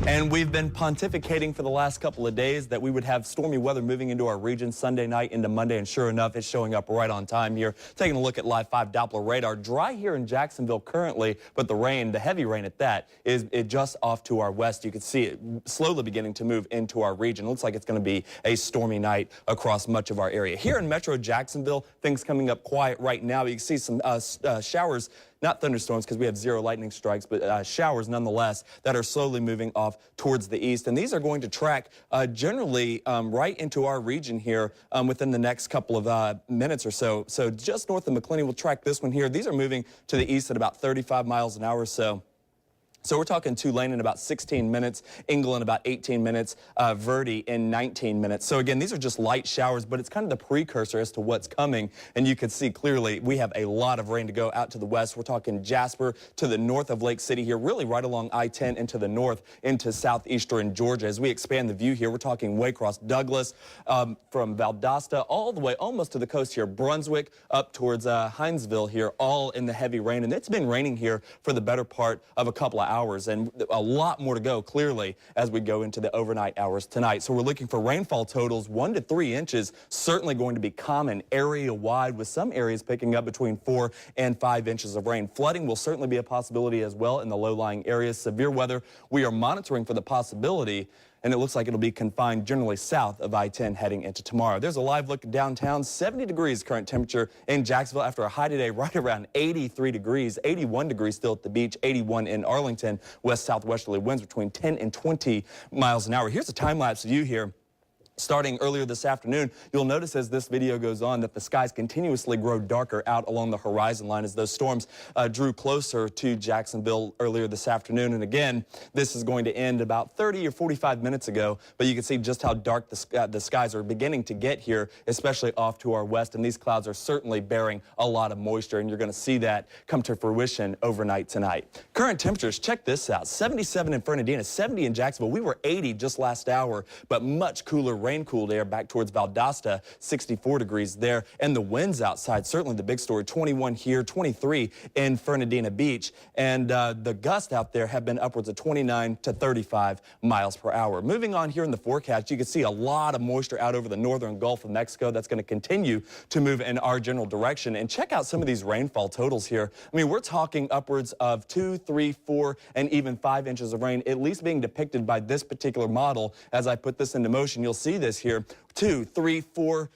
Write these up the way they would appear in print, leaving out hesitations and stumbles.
And we've been pontificating for the last couple of days that we would have stormy weather moving into our region Sunday night into Monday, and sure enough, it's showing up right on time here. Taking a look at Live 5 Doppler radar. Dry here in Jacksonville currently, but the rain, the heavy rain at that, is just off to our west. You can see it slowly beginning to move into our region. Looks like it's going to be a stormy night across much of our area. Here in Metro Jacksonville, things coming up quiet right now. You can see some showers. Not thunderstorms because we have 0 lightning strikes, but showers nonetheless that are slowly moving off towards the east. And these are going to track generally right into our region here within the next couple of minutes or so. So just north of McClenny, we'll track this one here. These are moving to the east at about 35 miles an hour or so. So we're talking Tulane in about 16 minutes, Engle in about 18 minutes, Verde in 19 minutes. So again, these are just light showers, but it's kind of the precursor as to what's coming. And you can see clearly we have a lot of rain to go out to the west. We're talking Jasper to the north of Lake City here, really right along I-10 into the north into southeastern Georgia. As we expand the view here, we're talking Waycross, Douglas, from Valdosta all the way almost to the coast here, Brunswick up towards Hinesville here, all in the heavy rain. And it's been raining here for the better part of a couple of hours, and a lot more to go clearly as we go into the overnight hours tonight. So we're looking for rainfall totals 1 to 3 inches, certainly going to be common area wide, with some areas picking up between 4 and 5 inches of rain. Flooding will certainly be a possibility as well in the low-lying areas. Severe weather we are monitoring for the possibility, and it looks like it'll be confined generally south of I-10 heading into tomorrow. There's a live look downtown. 70 degrees current temperature in Jacksonville after a high today right around 83 degrees. 81 degrees still at the beach, 81 in Arlington. West-southwesterly winds between 10 and 20 miles an hour. Here's a time-lapse view here. Starting earlier this afternoon, you'll notice as this video goes on that the skies continuously grow darker out along the horizon line as those storms drew closer to Jacksonville earlier this afternoon. And again, this is going to end about 30 or 45 minutes ago, but you can see just how dark the skies are beginning to get here, especially off to our west. And these clouds are certainly bearing a lot of moisture, and you're going to see that come to fruition overnight tonight. Current temperatures, check this out. 77 in Fernandina, 70 in Jacksonville. We were 80 just last hour, but much cooler rain-cooled air back towards Valdosta, 64 degrees there. And the winds outside, certainly the big story, 21 here, 23 in Fernandina Beach. And the gusts out there have been upwards of 29 to 35 miles per hour. Moving on here in the forecast, you can see a lot of moisture out over the northern Gulf of Mexico. That's going to continue to move in our general direction. And check out some of these rainfall totals here. I mean, we're talking upwards of 2, 3, 4, and even 5 inches of rain, at least being depicted by this particular model. As I put this into motion, you'll see this here, 2, 3, 4,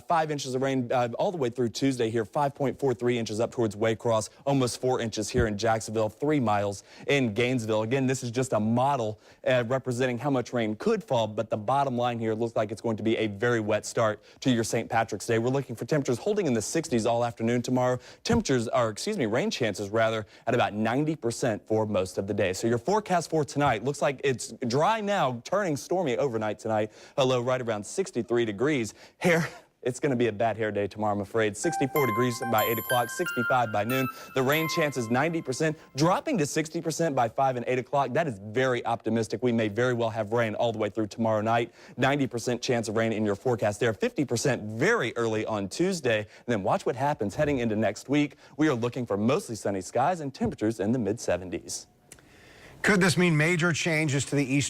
5 inches of rain all the way through Tuesday here, 5.43 inches up towards Waycross, almost 4 inches here in Jacksonville, 3 miles in Gainesville. Again, this is just a model representing how much rain could fall, but the bottom line here looks like it's going to be a very wet start to your St. Patrick's Day. We're looking for temperatures holding in the 60s all afternoon tomorrow. Rain chances rather, at about 90% for most of the day. So your forecast for tonight looks like it's dry now, turning stormy overnight tonight. A low right around 63 degrees. It's going to be a bad hair day tomorrow, I'm afraid. 64 degrees by 8 o'clock, 65 by noon. The rain chance is 90%, dropping to 60% by 5 and 8 o'clock. That is very optimistic. We may very well have rain all the way through tomorrow night. 90% chance of rain in your forecast there. 50% very early on Tuesday. And then watch what happens heading into next week. We are looking for mostly sunny skies and temperatures in the mid-70s. Could this mean major changes to the eastern